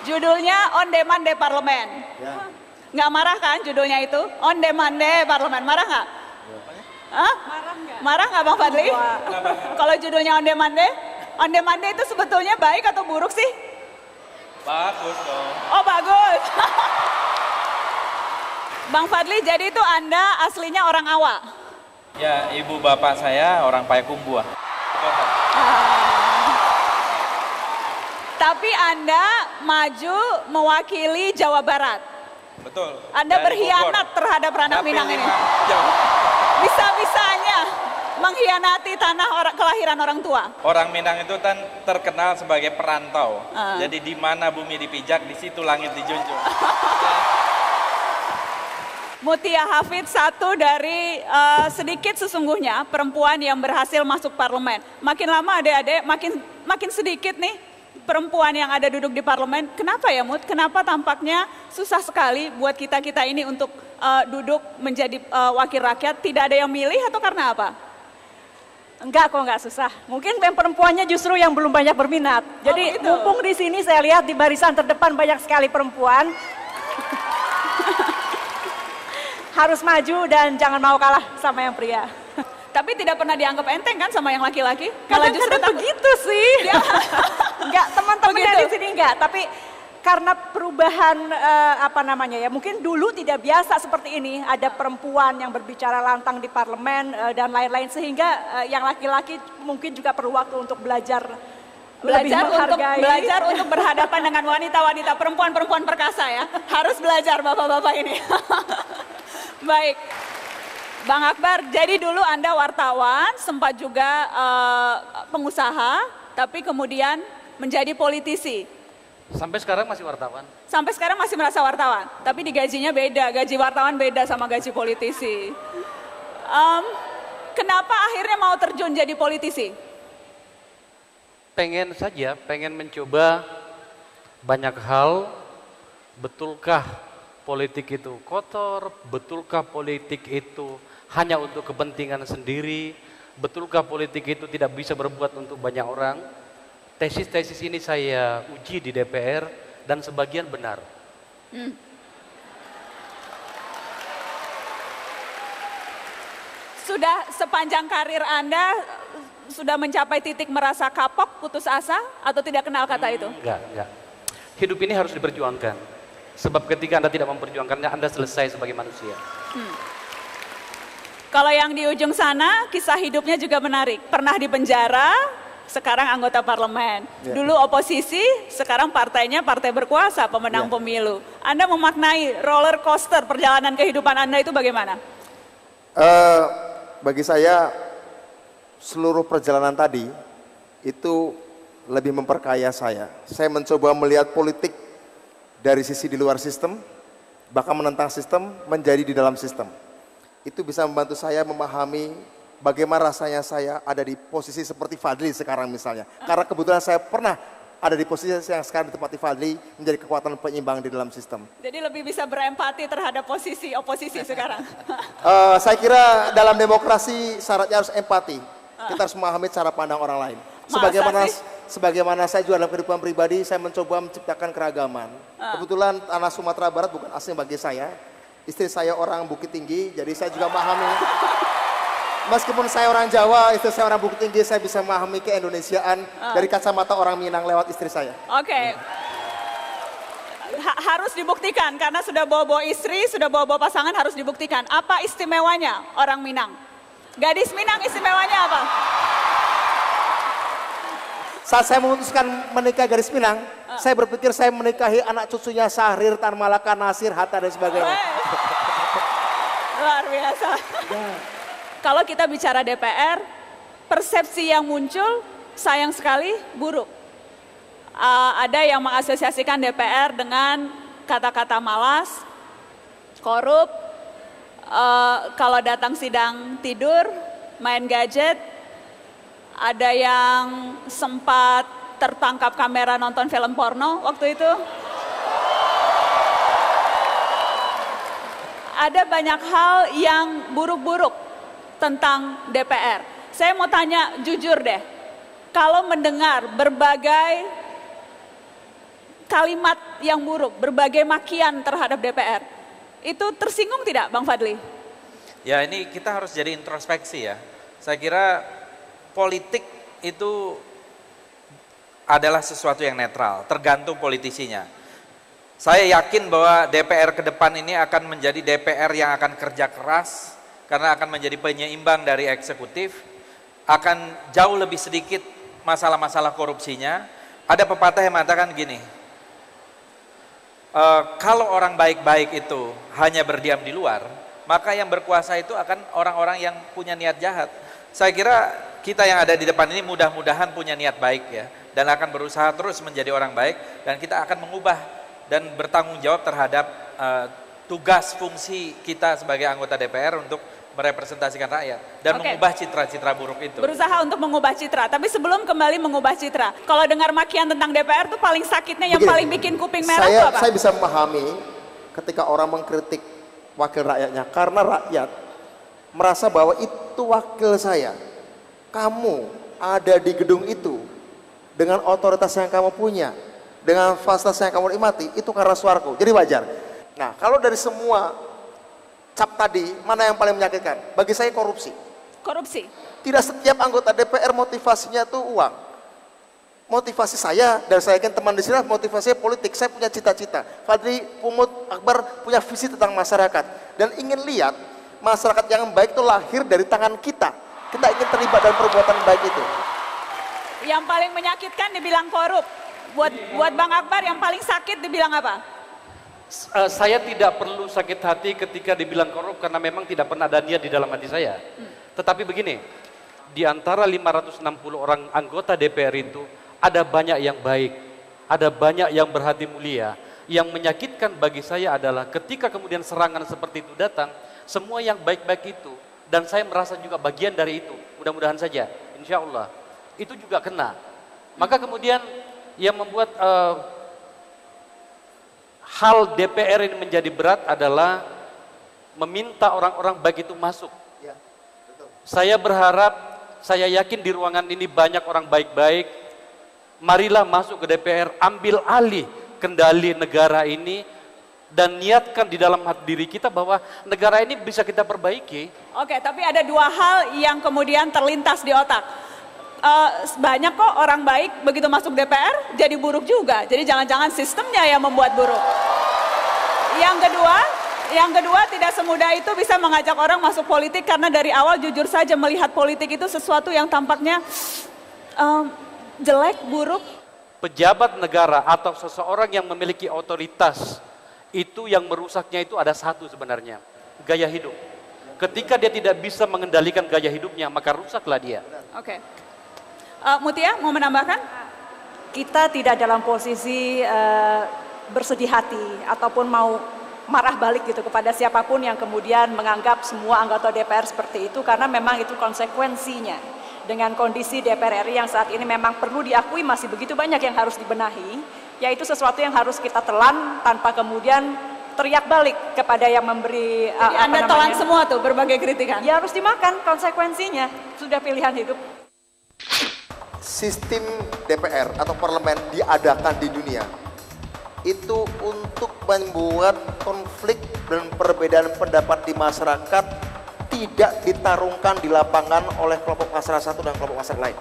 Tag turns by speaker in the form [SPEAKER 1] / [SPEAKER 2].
[SPEAKER 1] Judulnya On Demand Day Parlemen.
[SPEAKER 2] Ya.
[SPEAKER 1] Nggak marah kan judulnya itu? On Demand Day Parlemen. Marah nggak? Hah?
[SPEAKER 3] Marah nggak?
[SPEAKER 1] Marah nggak Bang Fadli? Kalau judulnya On Demand Day? On Demand Day itu sebetulnya baik atau buruk sih?
[SPEAKER 4] Bagus dong.
[SPEAKER 1] Oh bagus. Bang Fadli, jadi itu Anda aslinya orang Awa?
[SPEAKER 4] Ya, ibu bapak saya orang Payakumbuh. Kota.
[SPEAKER 1] Tapi Anda maju mewakili Jawa Barat.
[SPEAKER 4] Betul.
[SPEAKER 1] Anda
[SPEAKER 4] Dari
[SPEAKER 1] berkhianat
[SPEAKER 4] Bogor.
[SPEAKER 1] terhadap Ranah
[SPEAKER 4] Tapi
[SPEAKER 1] Minang ini.
[SPEAKER 4] jauh.
[SPEAKER 1] Bisa-bisanya mengkhianati tanah kelahiran orang tua.
[SPEAKER 4] Orang Minang itu kan terkenal sebagai perantau.
[SPEAKER 1] Ah.
[SPEAKER 4] Jadi di mana bumi dipijak, di situ langit dijunjung.
[SPEAKER 1] Mutia Hafid satu dari sedikit sesungguhnya perempuan yang berhasil masuk parlemen. Makin lama adik-adik makin sedikit nih perempuan yang ada duduk di parlemen. Kenapa ya Mut? Kenapa tampaknya susah sekali buat kita-kita ini untuk duduk menjadi wakil rakyat? Tidak ada yang milih atau karena apa?
[SPEAKER 3] Enggak kok, enggak susah. Mungkin yang perempuannya justru yang belum banyak berminat. Jadi
[SPEAKER 1] begitu.
[SPEAKER 3] mumpung di sini saya lihat di barisan terdepan banyak sekali perempuan. Harus maju dan jangan mau kalah sama yang pria.
[SPEAKER 1] Tapi tidak pernah dianggap enteng kan sama yang laki-laki? Malah justru
[SPEAKER 3] Kadang-kadang begitu sih. Enggak, teman-teman
[SPEAKER 1] Begitu.
[SPEAKER 3] dari sini enggak. Tapi karena perubahan mungkin dulu tidak biasa seperti ini. Ada perempuan yang berbicara lantang di parlemen dan lain-lain. Sehingga yang laki-laki mungkin juga perlu waktu untuk belajar lebih menghargai.
[SPEAKER 1] belajar untuk berhadapan dengan wanita-wanita, perempuan-perempuan perkasa ya. Harus belajar bapak-bapak ini. Baik. Bang Akbar, jadi dulu Anda wartawan, sempat juga pengusaha, tapi kemudian menjadi politisi.
[SPEAKER 5] Sampai sekarang masih wartawan.
[SPEAKER 1] Sampai sekarang masih merasa wartawan, tapi digajinya beda, gaji wartawan beda sama gaji politisi. Kenapa akhirnya mau terjun jadi politisi?
[SPEAKER 5] Pengen saja, pengen mencoba banyak hal. Betulkah politik itu kotor? Betulkah politik itu hanya untuk kepentingan sendiri? Betulkah politik itu tidak bisa berbuat untuk banyak orang? Tesis-tesis ini saya uji di DPR dan sebagian benar.
[SPEAKER 1] Sudah sepanjang karir Anda sudah mencapai titik merasa kapok, putus asa, atau tidak kenal kata itu?
[SPEAKER 5] Enggak. Hidup ini harus diperjuangkan. Sebab ketika Anda tidak memperjuangkannya, Anda selesai sebagai manusia.
[SPEAKER 1] Kalau yang di ujung sana, kisah hidupnya juga menarik. Pernah di penjara, sekarang anggota parlemen.
[SPEAKER 2] Ya.
[SPEAKER 1] Dulu oposisi, sekarang partainya partai berkuasa, pemenang
[SPEAKER 2] Ya.
[SPEAKER 1] pemilu. Anda memaknai roller coaster perjalanan kehidupan Anda itu bagaimana?
[SPEAKER 2] Bagi saya seluruh perjalanan tadi itu lebih memperkaya saya. Saya mencoba melihat politik dari sisi di luar sistem, bahkan menentang sistem menjadi di dalam sistem. Itu bisa membantu saya memahami bagaimana rasanya saya ada di posisi seperti Fadli sekarang misalnya. Karena kebetulan saya pernah ada di posisi yang sekarang ditempati Fadli menjadi kekuatan penyeimbang di dalam sistem.
[SPEAKER 1] Jadi lebih bisa berempati terhadap posisi oposisi sekarang.
[SPEAKER 2] Saya kira dalam demokrasi syaratnya harus empati. Kita harus memahami cara pandang orang lain.
[SPEAKER 1] Masa sih?
[SPEAKER 2] Sebagaimana saya juga dalam kehidupan pribadi, saya mencoba menciptakan keragaman. Kebetulan tanah Sumatera Barat bukan asing bagi saya. Istri saya orang Bukit Tinggi, jadi saya juga memahami. Meskipun saya orang Jawa, istri saya orang Bukit Tinggi, saya bisa memahami keindonesiaan dari kacamata orang Minang lewat istri saya.
[SPEAKER 1] Oke. Harus dibuktikan karena sudah bawa-bawa istri, sudah bawa-bawa pasangan, harus dibuktikan. Apa istimewanya orang Minang? Gadis Minang istimewanya apa?
[SPEAKER 2] Saat saya memutuskan menikah gadis Minang, saya berpikir saya menikahi anak cucunya Syahrir, Tan Malaka, Nasir, Hatta dan sebagainya.
[SPEAKER 1] Luar biasa. Kalau kita bicara DPR, persepsi yang muncul sayang sekali buruk. Ada yang mengasosiasikan DPR dengan kata-kata malas, korup, kalau datang sidang tidur, main gadget. Ada yang sempat tertangkap kamera nonton film porno waktu itu. Ada banyak hal yang buruk-buruk tentang DPR. Saya mau tanya jujur deh, kalau mendengar berbagai kalimat yang buruk, berbagai makian terhadap DPR. Itu tersinggung tidak Bang Fadli?
[SPEAKER 4] Ya ini kita harus jadi introspeksi ya. Saya kira politik itu adalah sesuatu yang netral, tergantung politisinya. Saya yakin bahwa DPR ke depan ini akan menjadi DPR yang akan kerja keras, karena akan menjadi penyeimbang dari eksekutif, akan jauh lebih sedikit masalah-masalah korupsinya. Ada pepatah yang mengatakan gini, kalau orang baik-baik itu hanya berdiam di luar, maka yang berkuasa itu akan orang-orang yang punya niat jahat. Saya kira kita yang ada di depan ini mudah-mudahan punya niat baik ya, dan akan berusaha terus menjadi orang baik, dan kita akan mengubah dan bertanggung jawab terhadap tugas fungsi kita sebagai anggota DPR untuk merepresentasikan rakyat dan mengubah citra-citra buruk itu.
[SPEAKER 1] Berusaha untuk mengubah citra, tapi sebelum kembali mengubah citra, kalau dengar makian tentang DPR tuh paling sakitnya, yang paling bikin kuping merah itu apa?
[SPEAKER 2] Saya bisa memahami ketika orang mengkritik wakil rakyatnya, karena rakyat merasa bahwa itu wakil saya. Kamu ada di gedung itu dengan otoritas yang kamu punya, dengan fasilitas yang kamu nikmati, itu karena suaraku, jadi wajar. Nah, kalau dari semua cap tadi, mana yang paling menyakitkan? Bagi saya korupsi.
[SPEAKER 1] Korupsi?
[SPEAKER 2] Tidak setiap anggota DPR motivasinya itu uang. Motivasi saya, dan saya yakin teman di sini motivasinya politik. Saya punya cita-cita. Fadli, Pumut, Akbar punya visi tentang masyarakat. Dan ingin lihat masyarakat yang baik itu lahir dari tangan kita. Kita ingin terlibat dalam perbuatan baik itu.
[SPEAKER 1] Yang paling menyakitkan dibilang korup. Buat Bang Akbar yang paling sakit dibilang apa?
[SPEAKER 5] Saya tidak perlu sakit hati ketika dibilang korup karena memang tidak pernah ada niat di dalam hati saya. Tetapi begini, di antara 560 orang anggota DPR itu ada banyak yang baik, ada banyak yang berhati mulia. Yang menyakitkan bagi saya adalah ketika kemudian serangan seperti itu datang, semua yang baik-baik itu, dan saya merasa juga bagian dari itu, mudah-mudahan saja, insya Allah, itu juga kena. Maka kemudian yang membuat hal DPR ini menjadi berat adalah meminta orang-orang baik itu masuk.
[SPEAKER 2] Ya, betul.
[SPEAKER 5] Saya berharap, saya yakin di ruangan ini banyak orang baik-baik. Marilah masuk ke DPR, ambil alih kendali negara ini, dan niatkan di dalam hati diri kita bahwa negara ini bisa kita perbaiki.
[SPEAKER 1] Oke, tapi ada dua hal yang kemudian terlintas di otak. Banyak kok orang baik begitu masuk DPR jadi buruk juga. Jadi jangan-jangan sistemnya yang membuat buruk. Yang kedua tidak semudah itu bisa mengajak orang masuk politik, karena dari awal jujur saja melihat politik itu sesuatu yang tampaknya jelek, buruk.
[SPEAKER 5] Pejabat negara atau seseorang yang memiliki otoritas itu yang merusaknya itu ada satu sebenarnya, gaya hidup. Ketika dia tidak bisa mengendalikan gaya hidupnya, maka rusaklah dia.
[SPEAKER 1] Oke. Mutia mau menambahkan?
[SPEAKER 3] Kita tidak dalam posisi bersedih hati ataupun mau marah balik gitu kepada siapapun yang kemudian menganggap semua anggota DPR seperti itu, karena memang itu konsekuensinya dengan kondisi DPR RI yang saat ini memang perlu diakui masih begitu banyak yang harus dibenahi, yaitu sesuatu yang harus kita telan tanpa kemudian teriak balik kepada yang memberi
[SPEAKER 1] Anda telan semua tuh berbagai kritikan.
[SPEAKER 3] Ya harus dimakan konsekuensinya, sudah pilihan hidup.
[SPEAKER 2] Sistem DPR atau parlemen diadakan di dunia itu untuk membuat konflik dan perbedaan pendapat di masyarakat tidak ditarungkan di lapangan oleh kelompok masyarakat satu dan kelompok masyarakat lain.